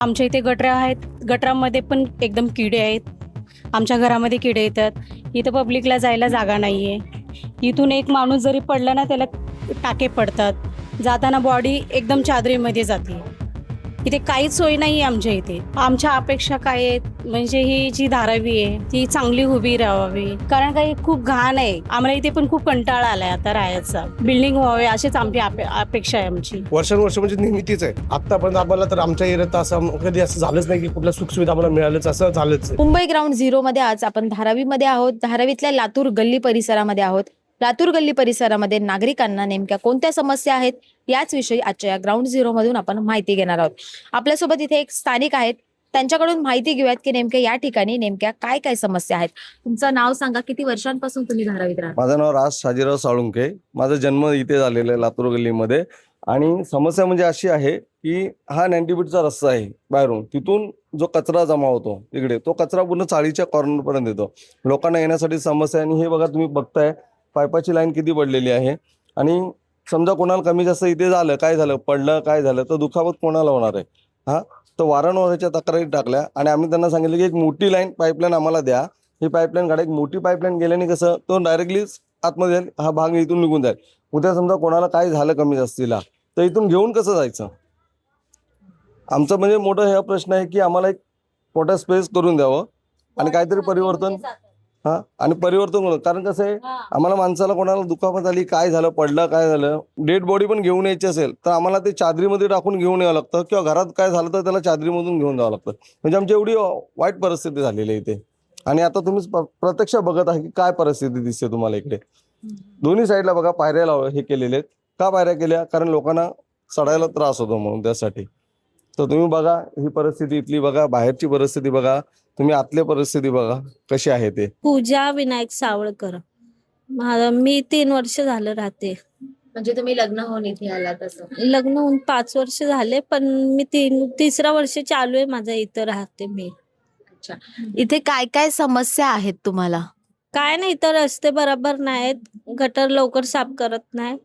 आमच्या इथे गटर आहेत, गटरामध्ये पण एकदम किडे आहेत. आमच्या घरामध्ये किडे येतात. इथं पब्लिकला जायला जागा नाही आहे. इथून एक माणूस जरी पडला ना त्याला टाके पडतात. जाताना बॉडी एकदम चादरीमध्ये जाते. इथे काहीच सोय नाही आहे आमच्या इथे. आमच्या अपेक्षा काय आहेत म्हणजे ही जी धारावी आहे ती चांगली उभी राहावी, कारण काही खूप घाण आहे. आम्हाला इथे पण खूप कंटाळा आलाय आता राहायचा. बिल्डिंग व्हावे अशीच आमची अपेक्षा आहे आमची. वर्षानुवर्ष म्हणजे नेहमीच आहे. आतापर्यंत आम्हाला तर आमच्या एरियात असं कधी असं झालंच नाही की कुठल्या सुखसुविधा आम्हाला मिळालंच असं झालंच. मुंबई ग्राउंड झिरो मध्ये आज आपण धारावीमध्ये आहोत. धारावीतल्या लातूर गल्ली परिसरामध्ये आहोत. लातूर गल्ली परिसरामध्ये नागरिकांना नेमक्या कोणत्या समस्या आहेत याच विषयी आजच्या या ग्राउंड झिरो मधून आपण माहिती घेणार आहोत. आपल्यासोबत इथे एक स्थानिक आहेत, त्यांच्याकडून माहिती घेऊयात की नेमक्या या ठिकाणी नेमक्या काय काय समस्या आहेत. तुमचं नाव सांगा, किती वर्षांपासून तुम्ही धारावीत राहता? माझं नाव राज शाजीराव साळुंके. माझा जन्म इथे झालेला आहे लातूर गल्लीमध्ये. आणि समस्या म्हणजे अशी आहे की हा 90 फीटचा रस्ता आहे बाहेरून, तिथून जो कचरा जमा होतो इकडे, तो कचरा पूर्ण चाळीच्या कॉर्नर पर्यंत येतो. लोकांना येण्यासाठी समस्या आहे. आणि हे बघा, तुम्ही बघताय पाईपाची लाईन किती पडलेली आहे. आणि समजा कोणाला कमी जास्त इथे झालं, काय झालं, पडलं, काय झालं, तर दुखापत कोणाला होणार आहे. हा, तर वारंवार त्याच्या तक्रारी टाकल्या आणि आम्ही त्यांना सांगितलं की एक मोठी लाईन पाईपलाईन आम्हाला द्या. ही पाईपलाईन काढा. एक मोठी पाईपलाईन गेल्याने कसं तो डायरेक्टली आतमध्ये जाईल, हा भाग इथून निघून जाईल. उद्या समजा कोणाला काय झालं कमी जास्तीला, तर इथून घेऊन कसं जायचं. आमचं म्हणजे मोठा हा प्रश्न आहे की आम्हाला एक मोठा स्पेस करून द्यावं आणि काहीतरी परिवर्तन. हा, आणि परिवर्तन करून, कारण कसं आहे, आम्हाला माणसाला कोणाला दुखापत आली, काय झालं, पडलं, काय झालं, डेड बॉडी पण घेऊन यायची असेल तर आम्हाला ते चादरीमध्ये टाकून घेऊन यावं लागतं, किंवा घरात काय झालं तर त्याला चादरीमधून घेऊन जावं लागतं. म्हणजे आमची एवढी वाईट परिस्थिती झालेली आहे इथे. आणि आता तुम्ही प्रत्यक्ष बघत आहे की काय परिस्थिती दिसते तुम्हाला इकडे. दोन्ही साईडला बघा पायऱ्या हे केलेले आहेत. का पायऱ्या केल्या? कारण लोकांना चढायला त्रास होतो म्हणून, त्यासाठी. तर तुम्ही बघा ही परिस्थिती इथली, बघा बाहेरची परिस्थिती, बघा तुम्ही आतली परिस्थिती बघा कशी आहे ते. पूजा विनायक सावळकर. मी 3 वर्ष झालं राहते. म्हणजे तुम्ही लग्न होऊन इथे आला तसं? लग्न होऊन 5 वर्ष झाले, पण मी तिसरा वर्ष चालू आहे माझं इथं राहते मी. अच्छा, इथे काय काय समस्या आहेत तुम्हाला? काय नाही, तर रस्ते बरोबर नाहीत, गटर लवकर साफ करत नाही,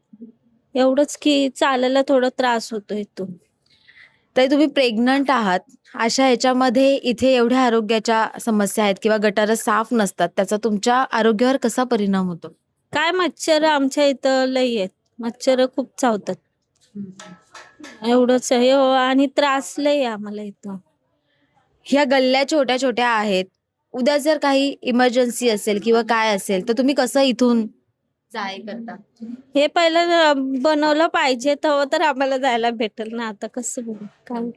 एवढंच की चालायला थोडा त्रास होतो इथून. तर तुम्ही प्रेग्नंट आहात, अशा ह्याच्यामध्ये इथे एवढ्या आरोग्याच्या समस्या आहेत किंवा गटार साफ नसतात, त्याचा तुमच्या आरोग्यावर कसा परिणाम होतो? काय मच्छर आमच्या इथं लई आहेत, मच्छर खूप चावतात, एवढंच आहे. आणि त्रास लई आहे आम्हाला इथं. ह्या गल्ल्या छोट्या छोट्या आहेत, उद्या जर काही इमर्जन्सी असेल किंवा काय असेल तर तुम्ही कसं इथून जाय करता? हे पहिलं बनवलं पाहिजे तेव्हा तर आम्हाला जायला भेटेल ना. आता कसं बघू काय.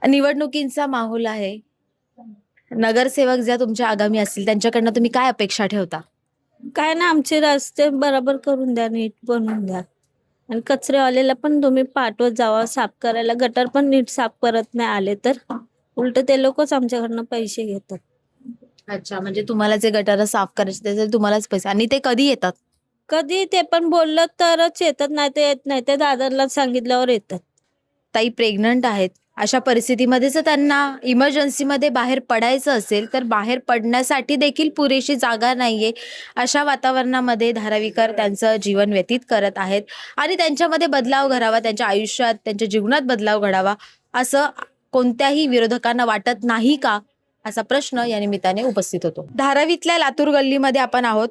निवडणुकींचा माहोल आहे, नगरसेवक ज्या तुमच्या आगामी असतील त्यांच्याकडनं तुम्ही काय अपेक्षा ठेवता? काय ना, आमचे रस्ते बरोबर करून द्या, नीट बनवून द्या. आणि कचरेवाल्याला पण तुम्ही पाठवत जावा साफ करायला. गटर पण नीट साफ करत नाही आले तर उलट ते लोकच आमच्याकडनं पैसे घेतात. अच्छा, म्हणजे तुम्हाला जे गटार साफ करायचे त्याचे तुम्हालाच पैसे, आणि ते कधी येतात? कधी ते पण बोललं तरच येतात, नाही ते येत नाही. ते दादाला सांगितल्यावर येतात. ताई प्रेग्नंट आहेत, अशा परिस्थितीमध्ये जर त्यांना इमर्जन्सीमध्ये बाहेर पडायचं असेल तर बाहेर पडण्यासाठी देखील पुरेशी जागा नाहीये. अशा वातावरणामध्ये धारावीकर त्यांचं जीवन व्यतीत करत आहेत आणि त्यांच्यामध्ये बदलाव घडावा, त्यांच्या आयुष्यात, त्यांच्या जीवनात बदलाव घडावा असं कोणत्याही विरोधकांना वाटत नाही का, असा प्रश्न या निमित्ताने उपस्थित होतो. धारावीतल्या लातूर गल्लीमध्ये आपण आहोत.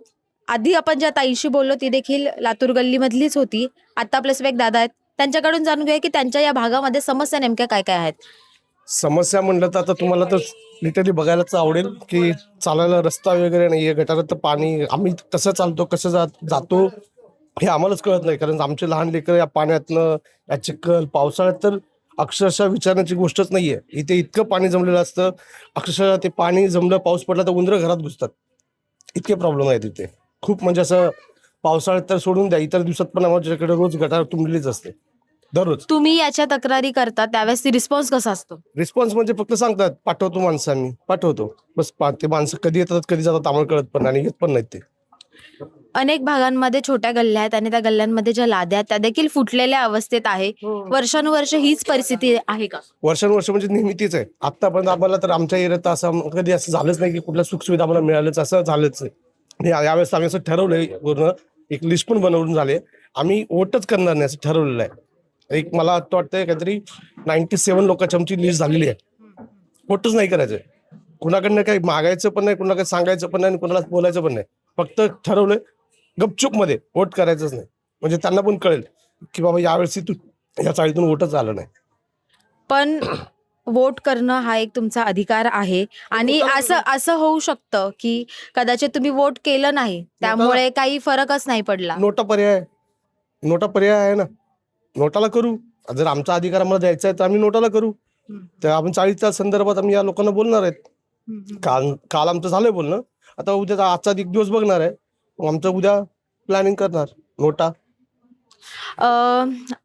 आधी आपण ज्या ताईशी बोललो ती देखील लातूर गल्लीमधलीच होती. आता आपल्यासोबत एक दादा आहेत, त्यांच्याकडून जाणून घेऊया की त्यांच्या या भागामध्ये समस्या नेमक्या काय काय आहेत. समस्या म्हणलं तर आता तुम्हाला तर लिटरली बघायलाच आवडेल की चालायला रस्ता वगैरे नाहीये, गटारात तर पाणी. आम्ही कसं चालतो, कसं जातो हे आम्हालाच कळत नाही. कारण आमचे लहान लेकरं या पाण्यातनं, या चिखल पावसाळ्यात तर अक्षरशः विचारण्याची गोष्टच नाहीये. इथे इतकं पाणी जमलेलं असतं, अक्षरशः ते पाणी जमलं, पाऊस पडला तर उंदरं घरात घुसतात, इतके प्रॉब्लेम आहेत इथे खूप. म्हणजे असं पावसाळ्यात तर सोडून द्या, इतर दिवसात पण आमच्याकडे रोज गटार तुंबलेलीच असते दररोज. तुम्ही याच्या तक्रारी करता त्यावेळेस रिस्पॉन्स कसा असतो? रिस्पॉन्स म्हणजे फक्त सांगतात पाठवतो, माणसांनी पाठवतो, बस. ते माणसं कधी येतात कधी जातात आम्हाला कळत पण नाही, येत पण नाहीत ते. अनेक भागांमध्ये छोट्या गल्ल्या आहेत आणि त्या गल्ल्यांमध्ये ज्या लाद्या आहेत त्या देखील फुटलेल्या अवस्थेत आहे. वर्षानुवर्ष हीच परिस्थिती आहे का? वर्षानुवर्ष म्हणजे नेहमीच आहे. आतापर्यंत आम्हाला तर आमच्या एरियात असं कधी असं झालंच नाही की कुठल्या सुखसुविधा आम्हाला मिळालंच असं झालंच आहे. आणि यावेळेस आम्ही असं ठरवलंय, पूर्ण एक लिस्ट पण बनवून झाले, आम्ही वोटच करणार नाही असं ठरवलेलं आहे. एक मला आता वाटतंय काहीतरी 97 लोकांची आमची लिस्ट झालेली आहे. वोटच नाही करायचं, कुणाकडनं काही मागायचं पण नाही, कुणाकडे सांगायचं पण नाही आणि कुणाला बोलायचं पण नाही. फक्त ठरवलंय गपचूप मध्ये वोट करायचंच नाही, म्हणजे त्यांना पण कळेल की बाबा यावेळेस तू या चाळीतून वोटच आलं नाही. पण वोट करणं हा एक तुमचा अधिकार आहे आणि असं असं होऊ शकतं की कदाचित तुम्ही वोट केलं नाही त्यामुळे काही फरकच नाही पडला. नोटा पर्याय आहे ना, नोटाला करू. जर आमचा अधिकार आम्हाला द्यायचा आहे तर आम्ही नोटाला करू. तर आपण 40च्या संदर्भात आम्ही या लोकांना बोलणार आहेत. काल आमचं झालंय बोलणं, आता उद्या आजचा एक दिवस बघणार आहे, मग आमचं उद्या प्लॅनिंग करणार नोटा.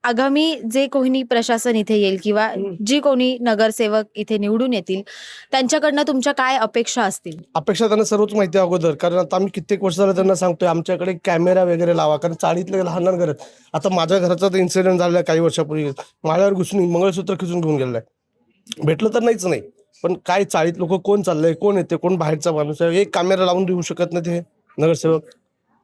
आगामी जे कोणी प्रशासन इथे येईल किंवा जी कोणी नगरसेवक इथे निवडून येतील त्यांच्याकडनं तुमच्या काय अपेक्षा असतील? अपेक्षा त्यांना सर्वच माहिती आहे अगोदर, कारण आता आम्ही कित्येक वर्ष झालं त्यांना सांगतोय आमच्याकडे कॅमेरा वगैरे लावा, कारण चाळीतले लहान लहान घर. आता माझ्या घराचा इन्सिडेंट झालेला आहे काही वर्षापूर्वी, माळ्यावर घुसून मंगळसूत्र खिचून घेऊन गेलेलं आहे. भेटलं तर नाहीच नाही, पण काय चाळीत लोक कोण चाललंय, कोण येते, कोण बाहेरचा माणूस आहे, एक कॅमेरा लावून देऊ शकत नाही ते नगरसेवक.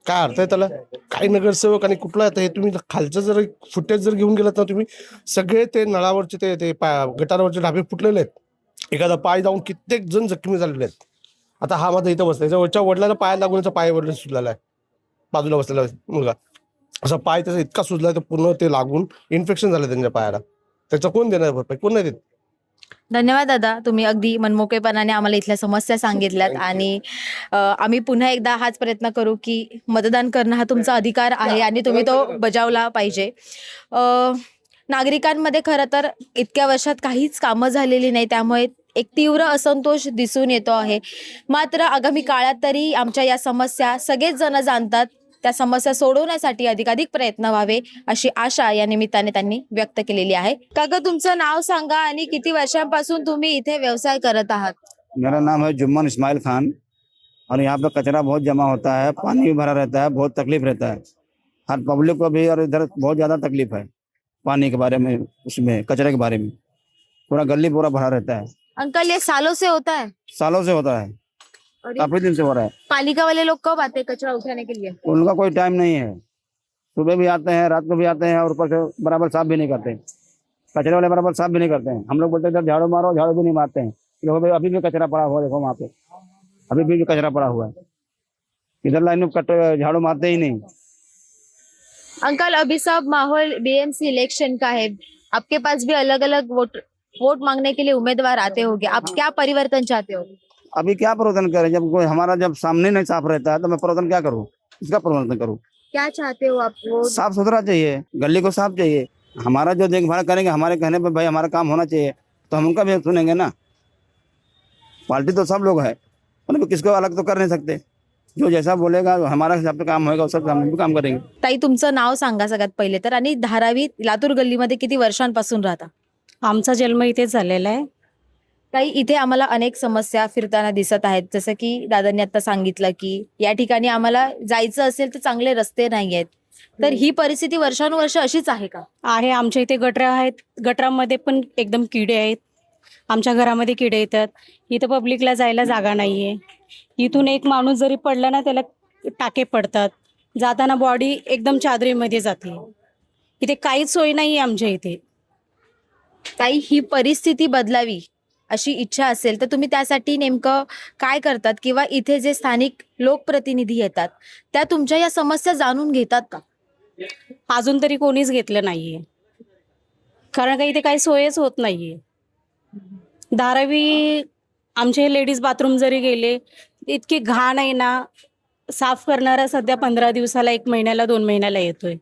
काय अर्थ आहे त्याला? काही नगरसेवक आणि कुठला आता हे तुम्ही खालचं जर फुटेज जर घेऊन गेलात ना तुम्ही, सगळे ते नळावरचे ते गटारावरचे ढाबे फुटलेले आहेत. एखादा पाय जाऊन कित्येक जण जखमी झालेले आहेत. आता हा माझा इथं बसला, त्याच्या वडिलांना पाय लागून पाय वडला सुजलेला आहे, बाजूला बसलेला मुलगा. असा पाय त्याचा इतका सुजलाय तर पूर्ण ते लागून इन्फेक्शन झालं त्यांच्या पायाला. त्याचा कोण देणार भरपाई? कोण नाही देत. धन्यवाद दादा, तुम्ही अगदी मनमोकळेपणाने आम्हाला इथल्या समस्या सांगितल्यात आणि आम्ही पुन्हा एकदा हाच प्रयत्न करू की मतदान करणं हा तुमचा अधिकार आहे आणि तुम्ही तो बजावला पाहिजे. नागरिकांमध्ये खरं तर इतक्या वर्षात काहीच कामं झालेली नाही, त्यामुळे एक तीव्र असंतोष दिसून येतो आहे. मात्र आगामी काळात तरी आमच्या या समस्या सगळेच जण जाणतात, त्या समस्या सोडवण्यासाठी अधिकाधिक प्रयत्न व्हावे अशी आशा या निमित्ताने त्यांनी व्यक्त केलेली आहे. काका, तुमचं नाव सांगा आणि किती वर्षांपासून तुम्ही इथे व्यवसाय करत आहात? मेरा नाम है जुम्मन इस्माइल खान और यहाँ पे कचरा बहुत जमा होता है, पानी भी भरा रहता है, बहुत तकलीफ रहता है हर पब्लिक को भी, और इधर बहुत ज़्यादा तकलीफ है पानी के बारे में, उसमें कचरे के बारे में पूरा गली पूरा भरा रहता है। अंकल, ये सालों से होता है? सालों से होता है, और ये काफी दिन से हो रहा है। पालिका वाले लोग कब आते हैं कचरा उठाने के लिए? उनका कोई टाइम नहीं है, सुबह भी आते हैं, रात को भी आते हैं, और ऊपर से बराबर साफ भी नहीं करते, कचरे वाले बराबर साफ भी नहीं करते हैं। हम लोग बोलते हैं झाड़ू मारो, झाड़ू भी नहीं मारते हैं। देखो भाई, अभी भी कचरा पड़ा हुआ है, देखो वहाँ पे अभी भी कचरा पड़ा हुआ है, इधर लाइन में झाड़ू मारते ही नहीं। अंकल, अभी सब माहौल बीएमसी इलेक्शन का है, आपके पास भी अलग अलग वोट मांगने के लिए उम्मीदवार आते होंगे, आप क्या परिवर्तन चाहते हो? अभी क्या परिवर्तन करें, जब कोई हमारा जब सामने नहीं साफ रहता है तो मैं परिवर्तन क्या करूँ, इसका परिवर्तन करूँ? क्या चाहते हो आप? वो साफ सुथरा चाहिए, गली को साफ चाहिए। हमारा जो देखभाल करेंगे, हमारे कहने पे भाई हमारा काम होना चाहिए, तो हम उनका भी सुनेंगे ना। पार्टी तो सब लोग है, पर किसको अलग तो कर नहीं सकते, जो जैसा बोलेगा हमारा हिसाब से काम होगा, उस हिसाब से हम भी काम करेंगे। ताई, तुमचं नाव सांगा सगळ्यात पहिले तर, आणि धारावी लातूर गल्लीमध्ये किती वर्षांपासून राहता? आमचा जन्म इथेच झालेला आहे. ताई, इथे आम्हाला अनेक समस्या फिरताना दिसत आहेत, जसं की दादांनी आता सांगितलं की या ठिकाणी आम्हाला जायचं असेल तर चांगले रस्ते नाही आहेत, तर ही परिस्थिती वर्षानुवर्ष अशीच आहे का? आहे, आमच्या इथे गटर आहेत, गटरामध्ये पण एकदम किडे आहेत. आमच्या घरामध्ये किडे येतात. इथं पब्लिकला जायला जागा नाहीये. इथून एक माणूस जरी पडला ना त्याला टाके पडतात. जाताना बॉडी एकदम चादरीमध्ये जाते. इथे काहीच सोय नाही आहे आमच्या इथे. ताई, ही परिस्थिती बदलावी अशी इच्छा असेल तर तुम्ही त्यासाठी नेमकं काय करतात, किंवा इथे जे स्थानिक लोकप्रतिनिधी येतात त्या तुमच्या या समस्या जाणून घेतात का? अजून तरी कोणीच घेतलं नाहीये, कारण का इथे काही सोयच होत नाहीये. धारावी आमचे लेडीज बाथरूम जरी गेले इतकी घाण आहे ना, साफ करणारा सध्या 15 दिवसाला, 1 महिन्याला, 2 महिन्याला येतोय.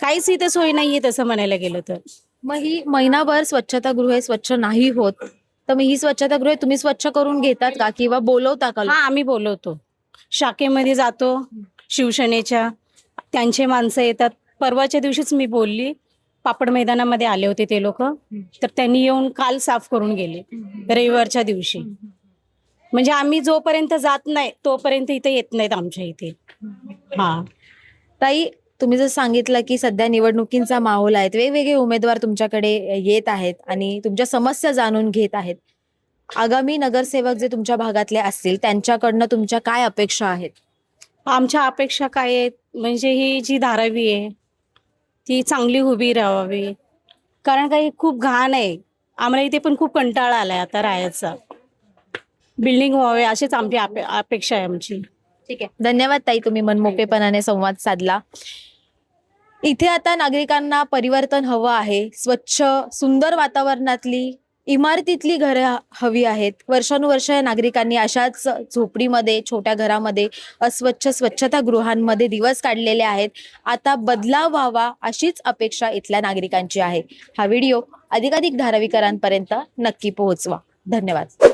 काहीच इथे सोय नाहीये तसं म्हणायला गेलं तर. मग ही महिनाभर स्वच्छतागृहे स्वच्छ नाही होत, तर मग ही स्वच्छतागृहे तुम्ही स्वच्छ करून घेतात का, किंवा बोलवता का? हा, आम्ही बोलवतो. शाखेमध्ये जातो, शिवसेनेच्या त्यांचे माणसं येतात. परवाच्या दिवशीच मी बोलली, पापड मैदानामध्ये आले होते ते लोक, तर त्यांनी येऊन काल साफ करून गेले रविवारच्या दिवशी. म्हणजे आम्ही जोपर्यंत जात नाही तोपर्यंत इथे येत नाहीत आमच्या इथे. हा ताई, तुम्ही जर सांगितलं की सध्या निवडणुकींचा माहोल आहे, वेगवेगळे उमेदवार तुमच्याकडे येत आहेत आणि तुमच्या समस्या जाणून घेत आहेत, आगामी नगरसेवक जे तुमच्या भागातले असतील त्यांच्याकडनं तुमच्या काय अपेक्षा आहेत? आमच्या अपेक्षा काय आहेत म्हणजे ही जी धारावी आहे ती चांगली उभी राहावी. कारण काही खूप घाण आहे. आम्हाला इथे पण खूप कंटाळा आलाय आता राहायचा. बिल्डिंग व्हावे अशीच आमची अपेक्षा आहे आमची. ठीक आहे, धन्यवाद ताई, तुम्ही मनमोकळेपणाने संवाद साधला. इथे आता नागरिकांना परिवर्तन हवं आहे. स्वच्छ सुंदर वातावरणातली इमारतीतली घरं हवी आहेत. वर्षानुवर्ष या नागरिकांनी अशाच झोपडीमध्ये, छोट्या घरामध्ये, अस्वच्छ स्वच्छतागृहांमध्ये दिवस काढलेले आहेत. आता बदलाव व्हावा अशीच अपेक्षा इथल्या नागरिकांची आहे. हा व्हिडिओ अधिकाधिक धारावीकरांपर्यंत नक्की पोहोचवा. धन्यवाद.